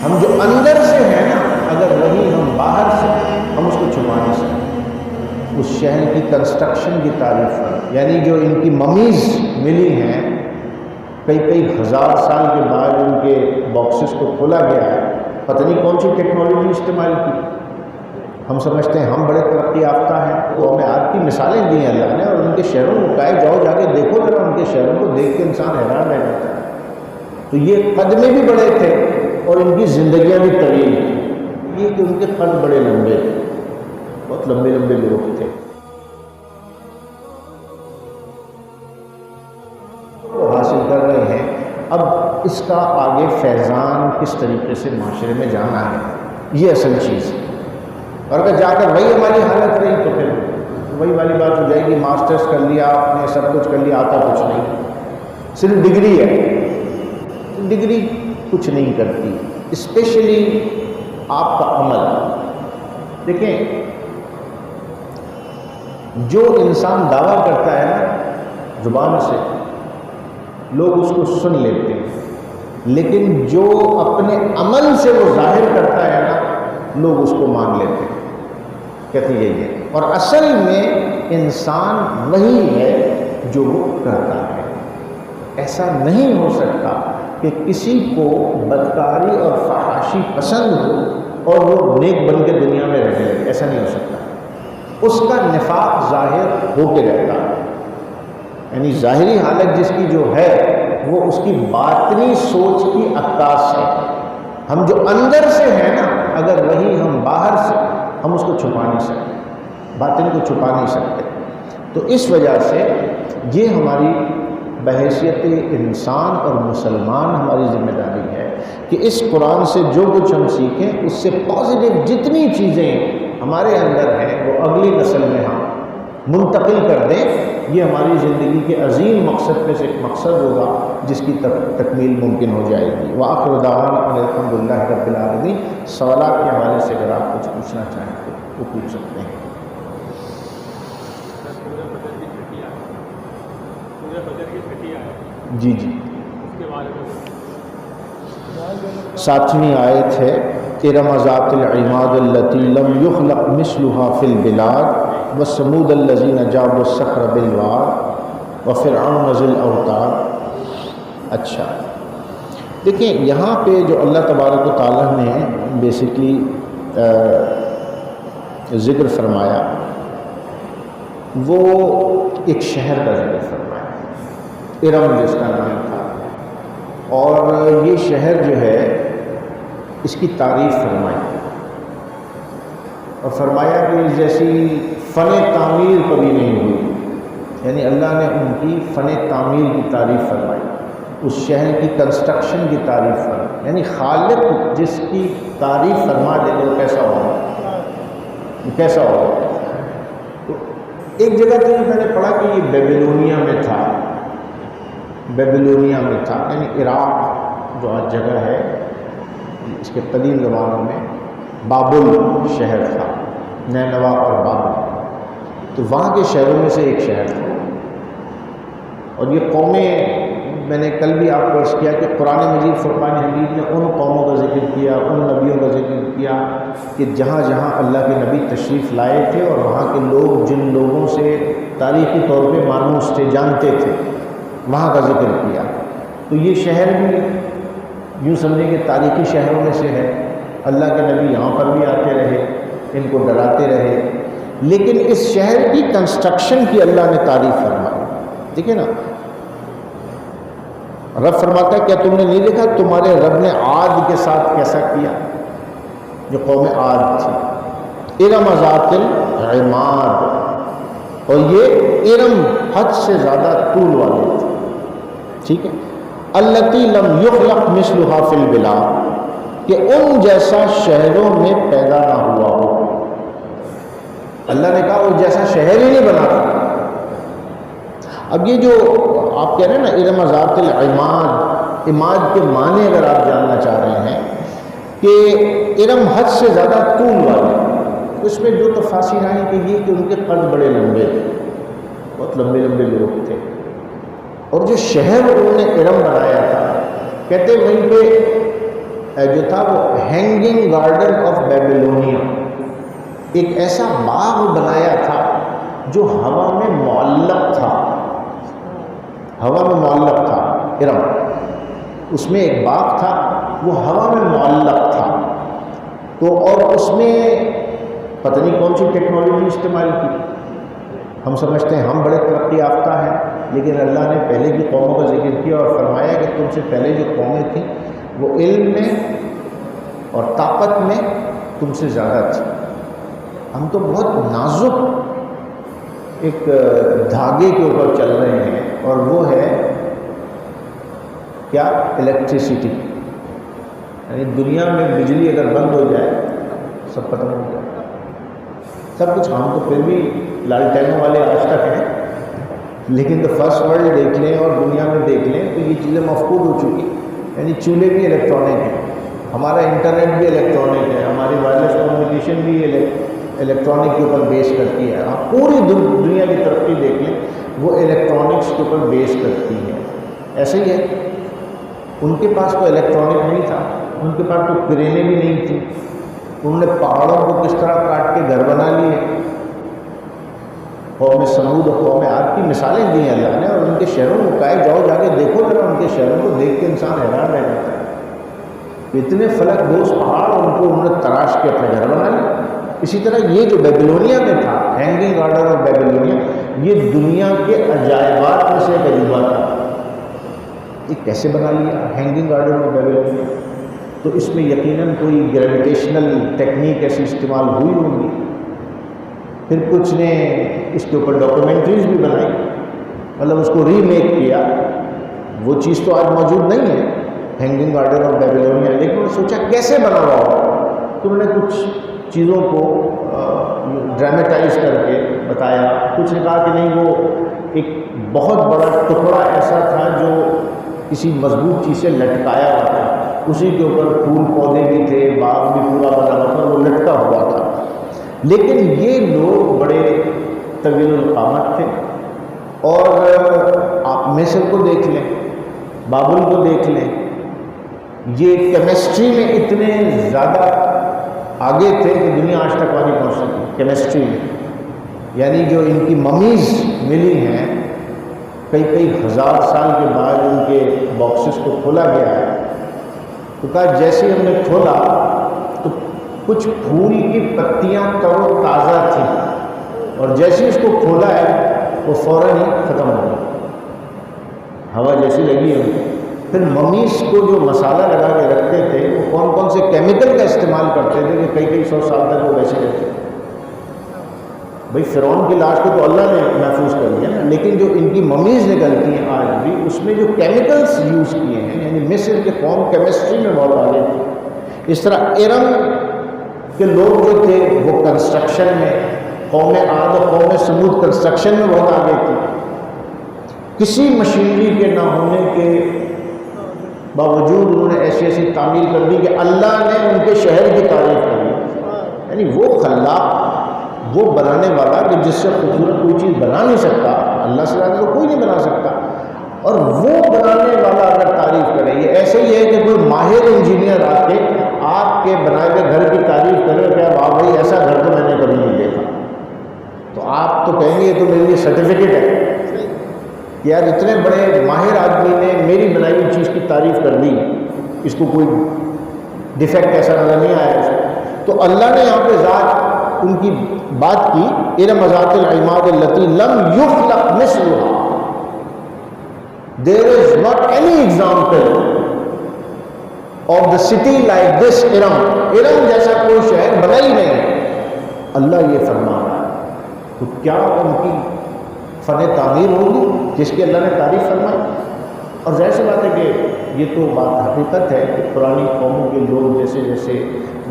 ہم جو اندر سے ہیں نا، اگر وہی ہم باہر سے ہم اس کو چھپا نہیں سکتے۔ اس شہر کی کنسٹرکشن کی تعریف ہے، یعنی جو ان کی ممیز ملی ہیں کئی ہزار سال کے بعد ان کے باکسز کو کھولا گیا ہے، پتہ نہیں کون سی ٹیکنالوجی استعمال کی۔ ہم سمجھتے ہیں ہم بڑے ترقی یافتہ ہیں، تو ہمیں آپ کی مثالیں دی ہیں اللہ نے، اور ان کے شہروں کو کہا جاؤ جا کے دیکھو ذرا، ان کے شہروں کو دیکھ کے انسان حیران رہ جاتا ہے۔ تو یہ قد میں بھی بڑے تھے اور ان کی زندگیاں بھی طویل تھیں، یہ کہ ان کے قد بڑے لمبے تھے، بہت لمبے لمبے لوگ تھے۔ وہ حاصل کر رہے ہیں، اب اس کا آگے فیضان کس طریقے سے معاشرے میں جانا ہے، یہ اصل چیز ہے۔ اور اگر جا کر وہی ہماری حالت رہی تو پھر وہی والی بات ہو جائے گی، ماسٹرز کر لیا آپ نے، سب کچھ کر لیا، آتا کچھ نہیں، صرف ڈگری ہے۔ ڈگری کچھ نہیں کرتی، اسپیشلی آپ کا عمل۔ دیکھیں، جو انسان دعویٰ کرتا ہے نا زبان سے، لوگ اس کو سن لیتے ہیں، لیکن جو اپنے عمل سے وہ ظاہر کرتا ہے نا، لوگ اس کو مان لیتے ہیں، کہتے ہیں یہ۔ اور اصل میں انسان وہی ہے جو وہ کرتا ہے۔ ایسا نہیں ہو سکتا کہ کسی کو بدکاری اور فحاشی پسند ہو اور وہ نیک بن کے دنیا میں رہے، ایسا نہیں ہو سکتا۔ اس کا نفاق ظاہر ہو کے رہتا ہے، یعنی ظاہری حالت جس کی جو ہے وہ اس کی باطنی سوچ کی عکاس ہے۔ ہم جو اندر سے ہیں نا، اگر وہی ہم باہر سے ہم اس کو چھپا نہیں سکتے، باطن کو چھپا نہیں سکتے۔ تو اس وجہ سے یہ ہماری بحیثیت انسان اور مسلمان ہماری ذمہ داری ہے کہ اس قرآن سے جو کچھ ہم سیکھیں، اس سے پازیٹیو جتنی چیزیں ہمارے اندر ہیں وہ اگلی نسل میں ہم منتقل کر دیں۔ یہ ہماری زندگی کے عظیم مقصد میں سے ایک مقصد ہوگا جس کی تکمیل ممکن ہو جائے گی۔ وآخر دعوانا ان الحمد للہ رب العالمین۔ سوالات کے حوالے سے اگر آپ کچھ پوچھنا چاہیں تو وہ پوچھ سکتے ہیں۔ جی جی، 7ویں آیت ہے، ارم ذات العماد التی لم یخلق مثلها فی البلاد وثمود الذین جابوا الصخر بالواد وفرعون ذی الاوتاد۔ اچھا، دیکھیں یہاں پہ جو اللہ تبارک و تعالیٰ نے بیسکلی ذکر فرمایا وہ ایک شہر کا ذکر فرمایا، ارم جس کا نام تھا، اور یہ شہر جو ہے اس کی تعریف فرمائی، اور فرمایا کہ جیسی فن تعمیر کبھی نہیں ہوئی، یعنی اللہ نے ان کی فن تعمیر کی تعریف فرمائی، اس شہر کی کنسٹرکشن کی تعریف فرمائی، یعنی خالق جس کی تعریف فرما دے تو کیسا ہوگا، کیسا ہوگا۔ تو ایک جگہ تو میں نے پڑھا کہ یہ بیبلونیا میں تھا، بیبلونیا میں تھا، یعنی عراق جو آج جگہ ہے، اس کے قدیم زمانوں میں بابل شہر تھا، نینوا اور بابل، تو وہاں کے شہروں میں سے ایک شہر تھا۔ اور یہ قومیں، میں نے کل بھی آپ کو عرض کیا کہ قرآن مجید فرقان حمید نے ان قوموں کا ذکر کیا، ان نبیوں کا ذکر کیا کہ جہاں جہاں اللہ کے نبی تشریف لائے تھے اور وہاں کے لوگ جن لوگوں سے تاریخی طور پہ مانوس تھے، جانتے تھے، وہاں کا ذکر کیا۔ تو یہ شہر بھی یوں سمجھیں کہ تاریخی شہروں میں سے ہے، اللہ کے نبی یہاں پر بھی آتے رہے، ان کو ڈراتے رہے، لیکن اس شہر کی کنسٹرکشن کی اللہ نے تعریف فرمائی۔ ٹھیک ہے نا، رب فرماتا ہے کیا تم نے نہیں دیکھا تمہارے رب نے عاد کے ساتھ کیسا کیا، جو قوم عاد تھی، ارم ذات العماد، اور یہ ارم حد سے زیادہ طول والے تھے، ٹھیک ہے، التی لم یخلق مثلها فی البلاد، کہ ان جیسا شہروں میں پیدا نہ ہوا ہو۔ اللہ نے کہا وہ جیسا شہر ہی نہیں بنا تھا۔ اب یہ جو آپ کہہ رہے ہیں نا ارم ذات العماد، عماد کے معنی اگر آپ جاننا چاہ رہے ہیں کہ ارم حد سے زیادہ طول والے، اس میں جو تفاصیر آئیں کہ یہ کہ ان کے قد بڑے لمبے تھے، بہت لمبے لمبے لوگ تھے، اور جو شہر انہوں نے ارم بنایا تھا، کہتے وہیں پہ جو تھا وہ ہینگنگ گارڈن آف بیبیلونیا، ایک ایسا باغ بنایا تھا جو ہوا میں معلق تھا، ہوا میں معلق تھا، ارم اس میں ایک باغ تھا وہ ہوا میں معلق تھا، تو اور اس میں پتہ نہیں کون سی ٹیکنالوجی استعمال کی. ہم سمجھتے ہیں ہم بڑے ترقی یافتہ ہیں، لیکن اللہ نے پہلے کی قوموں کا ذکر کیا اور فرمایا کہ تم سے پہلے جو قومیں تھیں وہ علم میں اور طاقت میں تم سے زیادہ تھی. ہم تو بہت نازک ایک دھاگے کے اوپر چل رہے ہیں، اور وہ ہے کیا؟ الیکٹریسٹی. یعنی دنیا میں بجلی اگر بند ہو جائے سب ختم ہو جائے، سب کچھ. ہم تو پھر بھی لالٹینوں والے آج تک ہیں، لیکن تو فرسٹ ورلڈ دیکھ لیں اور دنیا میں دیکھ لیں تو یہ چیزیں مفقود ہو چکی. یعنی چولہے بھی الیکٹرانک ہیں، ہمارا انٹرنیٹ بھی الیکٹرانک ہے، ہماری وائرلیس کمیونیکیشن بھی الیکٹرانک کے اوپر بیس کرتی ہے. آپ پوری دنیا کی ترقی دیکھ لیں وہ الیکٹرانکس کے اوپر بیس کرتی ہے. ایسے ہی ہے، ان کے پاس تو الیکٹرانک نہیں تھا، ان کے پاس تو کرینیں بھی نہیں تھیں. انہوں نے پہاڑوں کو کس طرح کاٹ کے گھر بنا لیے. قوم سمود اور قوم عاد کی مثالیں دی ہیں اللہ نے، اور ان کے شہروں کو کہا جاؤ جا کے دیکھو ذرا. ان کے شہروں کو دیکھ کے انسان حیران رہ جاتا ہے. اتنے فلک دوز پہاڑ ان کو انہوں نے تراش کے اپنے گھر بنا لیا. اسی طرح یہ جو بیبیلونیا میں تھا، ہینگنگ گارڈن آف بیبیلونیا، یہ دنیا کے عجائبات میں سے ایک عجوبہ تھا. یہ کیسے بنا لیا ہینگنگ گارڈن آف بیبیلونیا؟ تو اس میں یقیناً کوئی گریویٹیشنل ٹیکنیک ایسی استعمال ہوئی ہوگی. پھر کچھ نے اس کے اوپر ڈاکومنٹریز بھی بنائی، مطلب اس کو ری میک کیا. وہ چیز تو آج موجود نہیں ہے ہینگنگ گارڈن آف بیبیلونیا، لیکن انہوں نے سوچا کیسے بنا ہوا ہو، تو انہوں نے کچھ چیزوں کو ڈرامیٹائز کر کے بتایا. کچھ نے کہا کہ نہیں وہ ایک بہت بڑا ٹکڑا ایسا تھا جو کسی مضبوط چیز سے لٹکایا ہوا تھا، اسی کے اوپر پھول پودے بھی تھے، باغ بھی پورا بنا ہوا تھا، وہ لٹکا ہوا تھا. لیکن یہ لوگ بڑے طویل القامت تھے. اور آپ مصر کو دیکھ لیں، بابل کو دیکھ لیں، یہ کیمسٹری میں اتنے زیادہ آگے تھے کہ دنیا آج تک وہاں نہیں پہنچ سکی کیمسٹری میں. یعنی جو ان کی ممیز ملی ہیں کئی ہزار سال کے بعد ان کے باکسز کو کھولا گیا ہے، تو کہا جیسے ہم نے کھولا تو کچھ پھول کی پتیاں تر و تازہ تھیں، اور جیسے اس کو کھولا ہے وہ فوراً ہی ختم ہو گیا، ہوا جیسی لگی ہے. پھر ممیز کو جو مسالہ لگا کے رکھتے تھے وہ کون کون سے کیمیکل کا استعمال کرتے تھے کہ کئی سو سال تک وہ ویسے رہتے. بھئی فرعون کی لاش کو تو اللہ نے محفوظ کر دیا نا، لیکن جو ان کی ممیز نکلتی ہیں آج بھی اس میں جو کیمیکلز یوز کیے ہیں، یعنی مصر کے قوم کیمسٹری میں بہت آگے تھی. اس طرح ارم کے لوگ جو تھے وہ کنسٹرکشن میں، قوم عاد اور قوم سمود کنسٹرکشن میں بہت آگے تھی. کسی مشینری کے نہ ہونے کے باوجود انہوں نے ایسی تعمیر کر دی کہ اللہ نے ان کے شہر کی تعریف کر دی. یعنی وہ خلاق، وہ بنانے والا کہ جس سے خوبصورت کوئی چیز بنا نہیں سکتا، اللہ سے زیادہ تو کوئی نہیں بنا سکتا، اور وہ بنانے والا اگر تعریف کرے. یہ ایسے ہی ہے کہ کوئی ماہر انجینئر آ کے آپ کے بنائے ہوئے گھر کی تعریف کرے کہ واہ بھائی ایسا گھر تو میں نے کبھی نہیں دیکھا، تو آپ تو کہیں گے یہ تو میرے لیے سرٹیفکیٹ ہے کہ یار اتنے بڑے ماہر آدمی نے میری بنائی ہوئی چیز کی تعریف کر دی، اس کو کوئی ڈیفیکٹ ایسا نظر نہیں آیا اس کو. تو اللہ نے یہاں پہ ذات ان کی بات کی، ارم ذات العماد التی لم یخلق مثلها. There is not any example of the city like this Iram جیسا کوئی شہر بنا ہی نہیں. اللہ یہ فرما رہا ہے، تو کیا ان کی فن تعمیر ہوگی جس کی اللہ نے تعریف فرمائی؟ اور ظاہر سی بات ہے کہ یہ تو بات حقیقت ہے کہ پرانی قوموں کے لوگ جیسے جیسے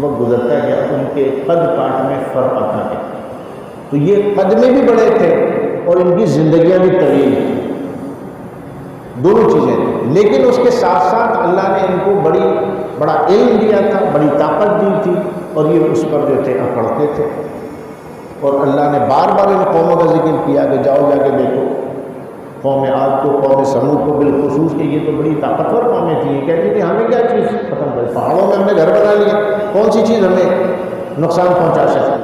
وقت گزرتا گیا ان کے قد کاٹ میں فرق آتا ہے. تو یہ قد میں بھی بڑے تھے اور ان کی زندگیاں بھی طویل تھیں، دونوں چیزیں تھیں. لیکن اس کے ساتھ ساتھ اللہ نے ان کو بڑا علم دیا تھا، بڑی طاقت دی تھی، اور یہ اس پر جو تھے اکڑتے تھے. اور اللہ نے بار بار ان قوموں کا ذکر کیا کہ جاؤ جا کے دیکھو قوم عاد کو، قوم سمود کو بالخصوص، کہ یہ تو بڑی طاقتور قومیں تھیں. یہ کہتی تھی ہمیں کیا چیز ختم کر پہاڑوں میں ہم نے گھر بنا لیا، کون سی چیز ہمیں نقصان پہنچا سکے؟